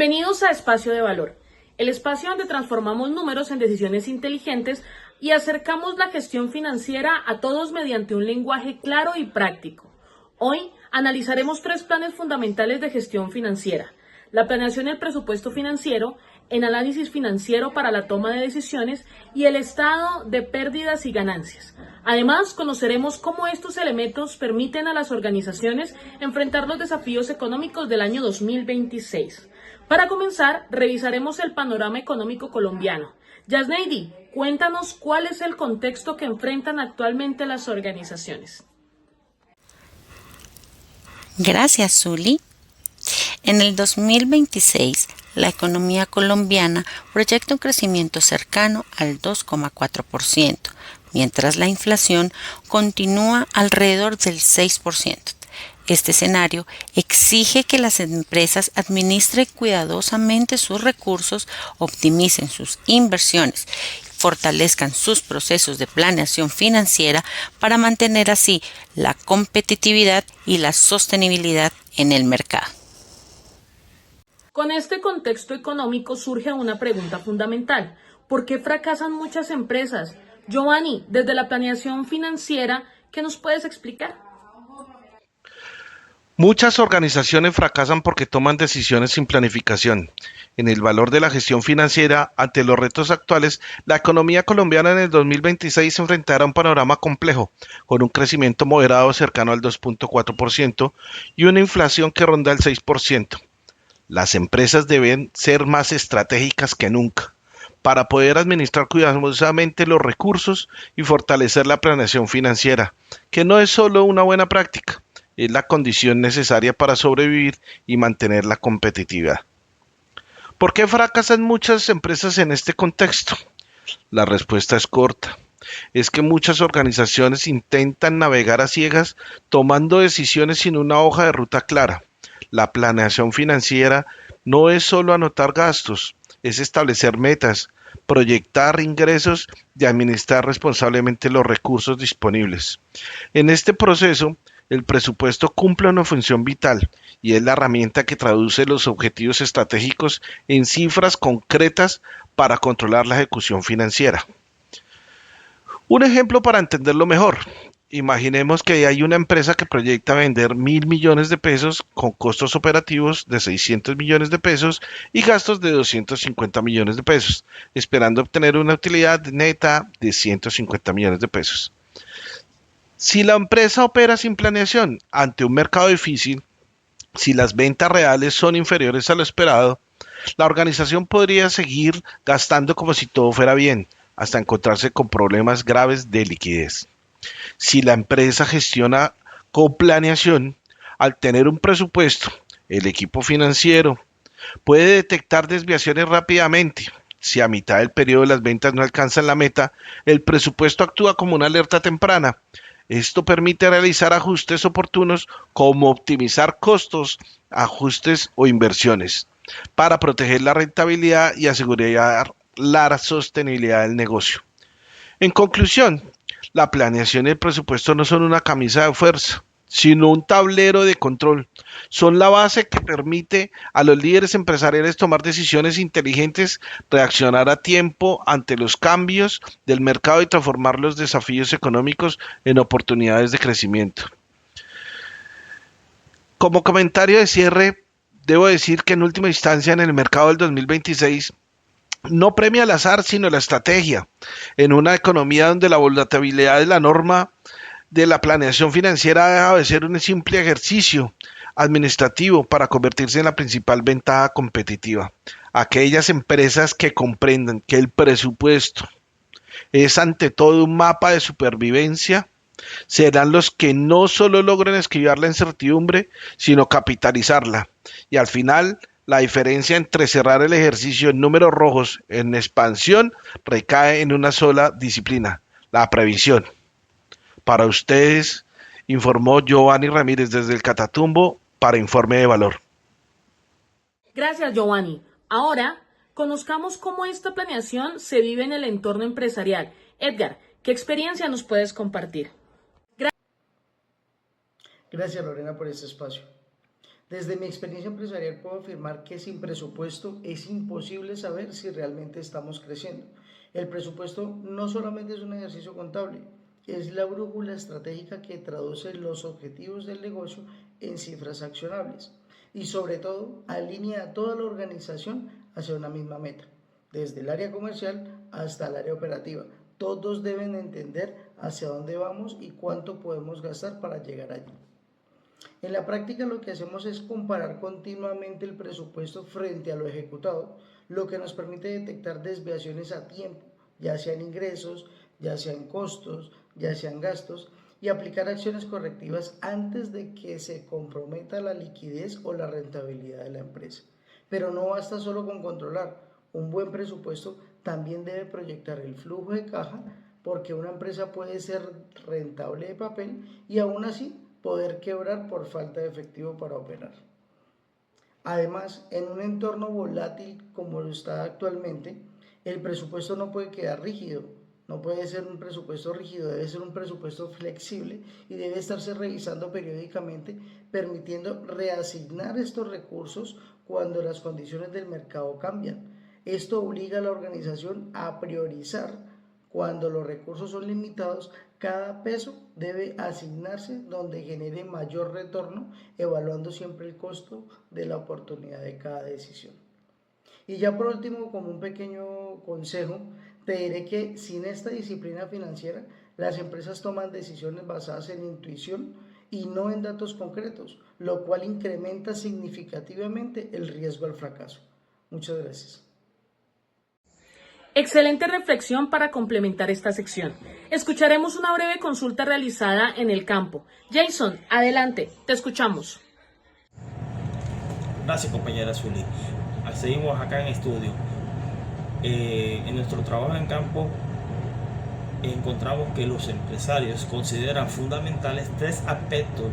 Bienvenidos a Espacio de Valor, el espacio donde transformamos números en decisiones inteligentes y acercamos la gestión financiera a todos mediante un lenguaje claro y práctico. Hoy analizaremos 3 planes fundamentales de gestión financiera: la planeación y el presupuesto financiero, el análisis financiero para la toma de decisiones y el estado de pérdidas y ganancias. Además, conoceremos cómo estos elementos permiten a las organizaciones enfrentar los desafíos económicos del año 2026. Para comenzar, revisaremos el panorama económico colombiano. Yasneidy, cuéntanos cuál es el contexto que enfrentan actualmente las organizaciones. Gracias, Zuli. En el 2026, la economía colombiana proyecta un crecimiento cercano al 2,4%, mientras la inflación continúa alrededor del 6%. Este escenario exige que las empresas administren cuidadosamente sus recursos, optimicen sus inversiones, fortalezcan sus procesos de planeación financiera para mantener así la competitividad y la sostenibilidad en el mercado. Con este contexto económico surge una pregunta fundamental: ¿por qué fracasan muchas empresas? Giovanni, desde la planeación financiera, ¿qué nos puedes explicar? Muchas organizaciones fracasan porque toman decisiones sin planificación. En el valor de la gestión financiera, ante los retos actuales, la economía colombiana en el 2026 se enfrentará a un panorama complejo, con un crecimiento moderado cercano al 2,4% y una inflación que ronda el 6%. Las empresas deben ser más estratégicas que nunca para poder administrar cuidadosamente los recursos y fortalecer la planeación financiera, que no es solo una buena práctica, es la condición necesaria para sobrevivir y mantener la competitividad. ¿Por qué fracasan muchas empresas en este contexto? La respuesta es corta. Es que muchas organizaciones intentan navegar a ciegas tomando decisiones sin una hoja de ruta clara. La planeación financiera no es solo anotar gastos, es establecer metas, proyectar ingresos y administrar responsablemente los recursos disponibles. En este proceso, el presupuesto cumple una función vital y es la herramienta que traduce los objetivos estratégicos en cifras concretas para controlar la ejecución financiera. Un ejemplo para entenderlo mejor. Imaginemos que hay una empresa que proyecta vender 1.000 millones de pesos con costos operativos de 600 millones de pesos y gastos de 250 millones de pesos, esperando obtener una utilidad neta de 150 millones de pesos. Si la empresa opera sin planeación ante un mercado difícil, si las ventas reales son inferiores a lo esperado, la organización podría seguir gastando como si todo fuera bien, hasta encontrarse con problemas graves de liquidez. Si la empresa gestiona con planeación, al tener un presupuesto, el equipo financiero puede detectar desviaciones rápidamente. Si a mitad del periodo las ventas no alcanzan la meta, el presupuesto actúa como una alerta temprana. Esto permite realizar ajustes oportunos como optimizar costos, ajustes o inversiones para proteger la rentabilidad y asegurar la sostenibilidad del negocio. En conclusión, la planeación y el presupuesto no son una camisa de fuerza, sino un tablero de control. Son la base que permite a los líderes empresariales tomar decisiones inteligentes, reaccionar a tiempo ante los cambios del mercado y transformar los desafíos económicos en oportunidades de crecimiento. Como comentario de cierre, debo decir que en última instancia en el mercado del 2026 no premia el azar, sino la estrategia. En una economía donde la volatilidad es la norma, de la planeación financiera deja de ser un simple ejercicio administrativo para convertirse en la principal ventaja competitiva. Aquellas empresas que comprendan que el presupuesto es ante todo un mapa de supervivencia serán los que no solo logren esquivar la incertidumbre, sino capitalizarla. Y al final, la diferencia entre cerrar el ejercicio en números rojos en expansión recae en una sola disciplina: la previsión. Para ustedes, informó Giovanni Ramírez desde el Catatumbo para Informe de Valor. Gracias, Giovanni. Ahora, conozcamos cómo esta planeación se vive en el entorno empresarial. Edgar, ¿qué experiencia nos puedes compartir? Gracias, Lorena, por este espacio. Desde mi experiencia empresarial puedo afirmar que sin presupuesto es imposible saber si realmente estamos creciendo. El presupuesto no solamente es un ejercicio contable, es la brújula estratégica que traduce los objetivos del negocio en cifras accionables y sobre todo alinea a toda la organización hacia una misma meta, desde el área comercial hasta el área operativa. Todos deben entender hacia dónde vamos y cuánto podemos gastar para llegar allí. En la práctica lo que hacemos es comparar continuamente el presupuesto frente a lo ejecutado, lo que nos permite detectar desviaciones a tiempo, ya sean ingresos, ya sean costos, ya sean gastos, y aplicar acciones correctivas antes de que se comprometa la liquidez o la rentabilidad de la empresa. Pero no basta solo con controlar, un buen presupuesto también debe proyectar el flujo de caja porque una empresa puede ser rentable de papel y aún así poder quebrar por falta de efectivo para operar. Además, en un entorno volátil como lo está actualmente, el presupuesto no puede quedar rígido, no puede ser un presupuesto rígido, debe ser un presupuesto flexible y debe estarse revisando periódicamente, permitiendo reasignar estos recursos cuando las condiciones del mercado cambian. Esto obliga a la organización a priorizar. Cuando los recursos son limitados, cada peso debe asignarse donde genere mayor retorno, evaluando siempre el costo de la oportunidad de cada decisión. Y ya por último, como un pequeño consejo, te diré que sin esta disciplina financiera, las empresas toman decisiones basadas en intuición y no en datos concretos, lo cual incrementa significativamente el riesgo al fracaso. Muchas gracias. Excelente reflexión para complementar esta sección. Escucharemos una breve consulta realizada en el campo. Jason, adelante, te escuchamos. Gracias, compañera Zully. Seguimos acá en estudio. En nuestro trabajo en campo encontramos que los empresarios consideran fundamentales tres aspectos,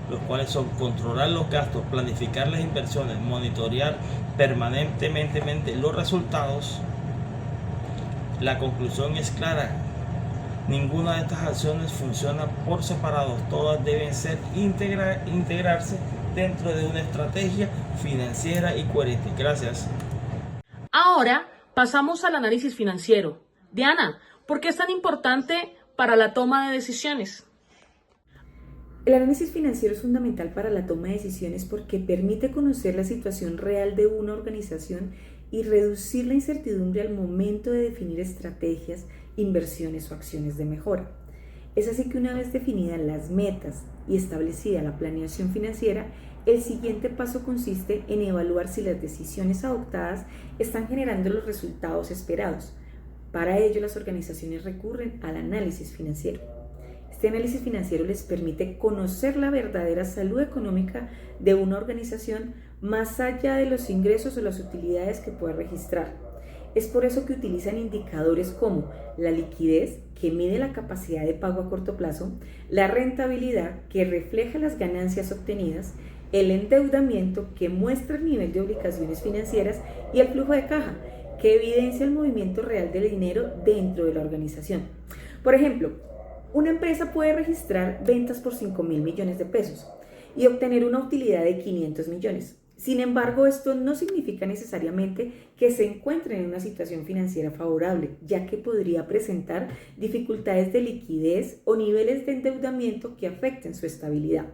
los cuales son controlar los gastos, planificar las inversiones, monitorear permanentemente los resultados. La conclusión es clara: ninguna de estas acciones funciona por separado, todas deben ser integrarse dentro de una estrategia financiera y coherente. Gracias. Ahora pasamos al análisis financiero. Diana, ¿por qué es tan importante para la toma de decisiones? El análisis financiero es fundamental para la toma de decisiones porque permite conocer la situación real de una organización y reducir la incertidumbre al momento de definir estrategias, inversiones o acciones de mejora. Es así que una vez definidas las metas y establecida la planeación financiera, el siguiente paso consiste en evaluar si las decisiones adoptadas están generando los resultados esperados. Para ello, las organizaciones recurren al análisis financiero. Este análisis financiero les permite conocer la verdadera salud económica de una organización más allá de los ingresos o las utilidades que puede registrar. Es por eso que utilizan indicadores como la liquidez, que mide la capacidad de pago a corto plazo, la rentabilidad, que refleja las ganancias obtenidas, el endeudamiento, que muestra el nivel de obligaciones financieras, y el flujo de caja, que evidencia el movimiento real del dinero dentro de la organización. Por ejemplo, una empresa puede registrar ventas por 5.000 millones de pesos y obtener una utilidad de 500 millones. Sin embargo, esto no significa necesariamente que se encuentren en una situación financiera favorable, ya que podría presentar dificultades de liquidez o niveles de endeudamiento que afecten su estabilidad.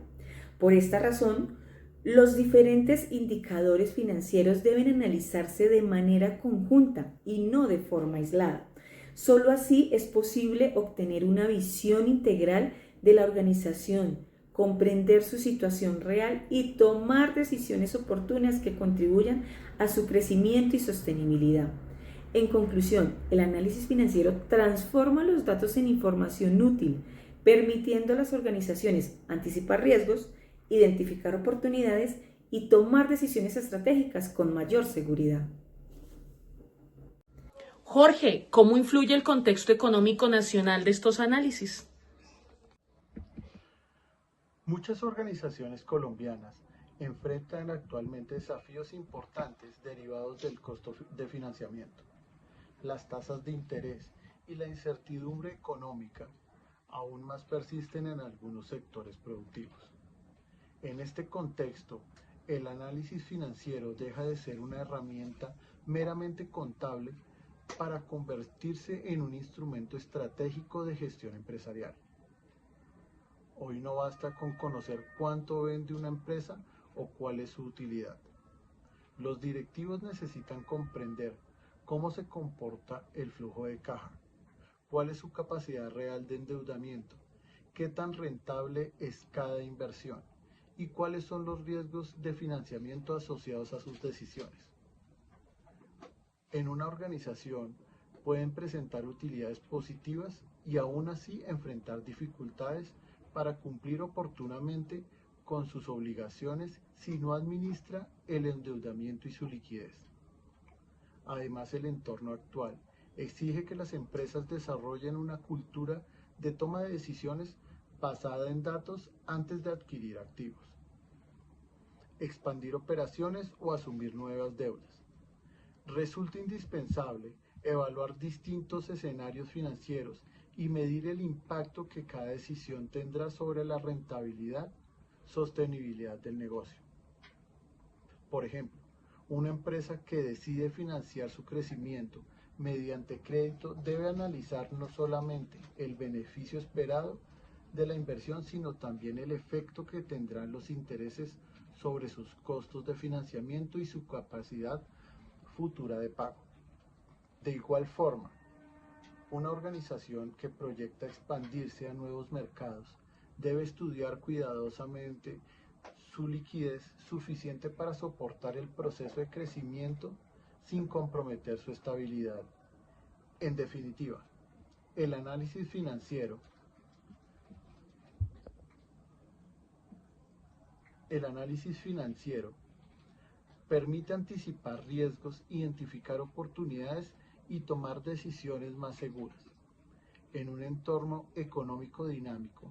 Por esta razón, los diferentes indicadores financieros deben analizarse de manera conjunta y no de forma aislada. Solo así es posible obtener una visión integral de la organización, comprender su situación real y tomar decisiones oportunas que contribuyan a su crecimiento y sostenibilidad. En conclusión, el análisis financiero transforma los datos en información útil, permitiendo a las organizaciones anticipar riesgos, identificar oportunidades y tomar decisiones estratégicas con mayor seguridad. Jorge, ¿cómo influye el contexto económico nacional de estos análisis? Muchas organizaciones colombianas enfrentan actualmente desafíos importantes derivados del costo de financiamiento, las tasas de interés y la incertidumbre económica aún más persisten en algunos sectores productivos. En este contexto, el análisis financiero deja de ser una herramienta meramente contable para convertirse en un instrumento estratégico de gestión empresarial. Hoy no basta con conocer cuánto vende una empresa o cuál es su utilidad. Los directivos necesitan comprender cómo se comporta el flujo de caja, cuál es su capacidad real de endeudamiento, qué tan rentable es cada inversión y cuáles son los riesgos de financiamiento asociados a sus decisiones. En una organización pueden presentar utilidades positivas y aún así enfrentar dificultades para cumplir oportunamente con sus obligaciones si no administra el endeudamiento y su liquidez. Además, el entorno actual exige que las empresas desarrollen una cultura de toma de decisiones basada en datos antes de adquirir activos, expandir operaciones o asumir nuevas deudas. Resulta indispensable evaluar distintos escenarios financieros y medir el impacto que cada decisión tendrá sobre la rentabilidad, sostenibilidad del negocio. Por ejemplo, una empresa que decide financiar su crecimiento mediante crédito debe analizar no solamente el beneficio esperado de la inversión, sino también el efecto que tendrán los intereses sobre sus costos de financiamiento y su capacidad futura de pago. De igual forma, una organización que proyecta expandirse a nuevos mercados debe estudiar cuidadosamente su liquidez suficiente para soportar el proceso de crecimiento sin comprometer su estabilidad. En definitiva, el análisis financiero permite anticipar riesgos, identificar oportunidades y tomar decisiones más seguras. En un entorno económico dinámico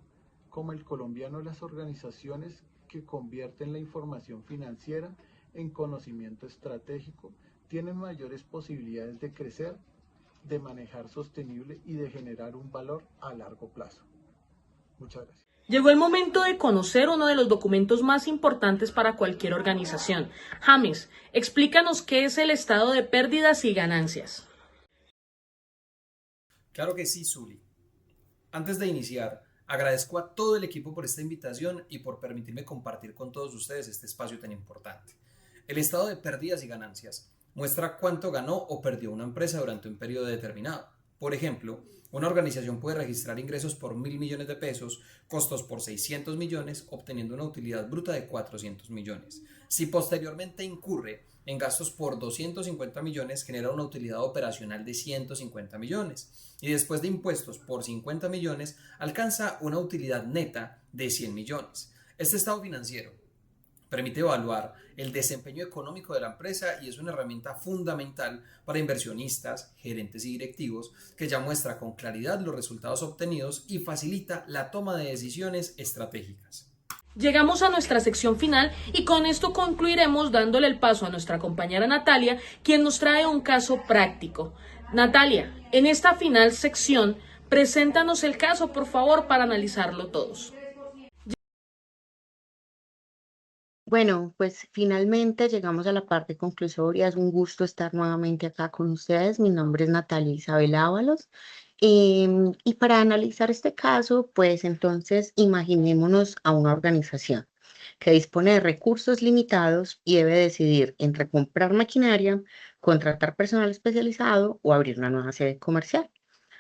como el colombiano, las organizaciones que convierten la información financiera en conocimiento estratégico tienen mayores posibilidades de crecer, de manejar sostenible y de generar un valor a largo plazo. Muchas gracias. Llegó el momento de conocer uno de los documentos más importantes para cualquier organización. James, explícanos qué es el estado de pérdidas y ganancias. Claro que sí, Zuli. Antes de iniciar, agradezco a todo el equipo por esta invitación y por permitirme compartir con todos ustedes este espacio tan importante. El estado de pérdidas y ganancias muestra cuánto ganó o perdió una empresa durante un periodo determinado. Por ejemplo, una organización puede registrar ingresos por 1.000 millones de pesos, costos por 600 millones, obteniendo una utilidad bruta de 400 millones. Si posteriormente incurre en gastos por 250 millones, genera una utilidad operacional de 150 millones. Y después de impuestos por 50 millones, alcanza una utilidad neta de 100 millones. Este estado financiero permite evaluar el desempeño económico de la empresa y es una herramienta fundamental para inversionistas, gerentes y directivos, que ya muestra con claridad los resultados obtenidos y facilita la toma de decisiones estratégicas. Llegamos a nuestra sección final y con esto concluiremos dándole el paso a nuestra compañera Natalia, quien nos trae un caso práctico. Natalia, en esta final sección, preséntanos el caso, por favor, para analizarlo todos. Bueno, pues finalmente llegamos a la parte conclusoria. Es un gusto estar nuevamente acá con ustedes. Mi nombre es Natalia Isabel Ábalos. Y para analizar este caso, pues entonces imaginémonos a una organización que dispone de recursos limitados y debe decidir entre comprar maquinaria, contratar personal especializado o abrir una nueva sede comercial.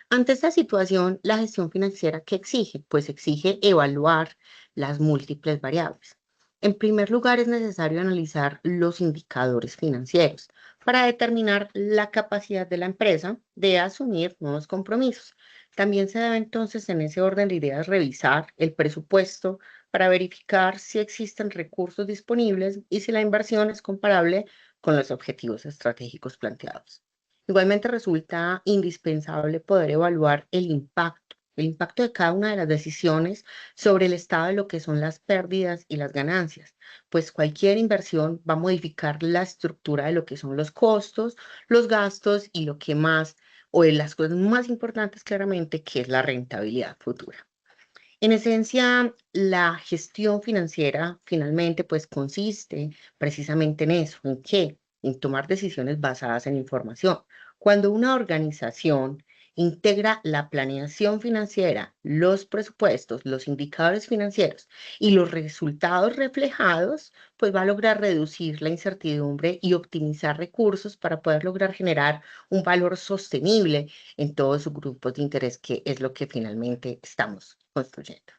Ante esta situación, la gestión financiera, ¿qué exige? Pues exige evaluar las múltiples variables. En primer lugar, es necesario analizar los indicadores financieros para determinar la capacidad de la empresa de asumir nuevos compromisos. También se debe entonces, en ese orden de ideas, revisar el presupuesto para verificar si existen recursos disponibles y si la inversión es comparable con los objetivos estratégicos planteados. Igualmente resulta indispensable poder evaluar el impacto de cada una de las decisiones sobre el estado de lo que son las pérdidas y las ganancias, pues cualquier inversión va a modificar la estructura de lo que son los costos, los gastos y lo que más, o de las cosas más importantes claramente, que es la rentabilidad futura. En esencia, la gestión financiera finalmente pues consiste precisamente en eso, ¿en qué? En tomar decisiones basadas en información. Cuando una organización integra la planeación financiera, los presupuestos, los indicadores financieros y los resultados reflejados, pues va a lograr reducir la incertidumbre y optimizar recursos para poder lograr generar un valor sostenible en todos sus grupos de interés, que es lo que finalmente estamos construyendo.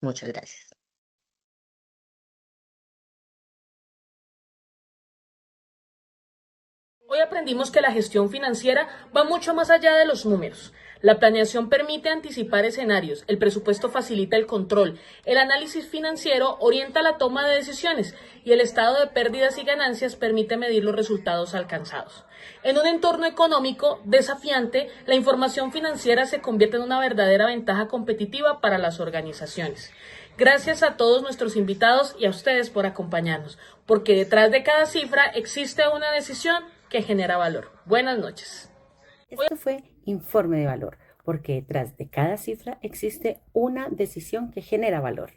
Muchas gracias. Hoy aprendimos que la gestión financiera va mucho más allá de los números. La planeación permite anticipar escenarios, el presupuesto facilita el control, el análisis financiero orienta la toma de decisiones y el estado de pérdidas y ganancias permite medir los resultados alcanzados. En un entorno económico desafiante, la información financiera se convierte en una verdadera ventaja competitiva para las organizaciones. Gracias a todos nuestros invitados y a ustedes por acompañarnos, porque detrás de cada cifra existe una decisión que genera valor. Buenas noches. Esto fue Informe de Valor, porque detrás de cada cifra existe una decisión que genera valor.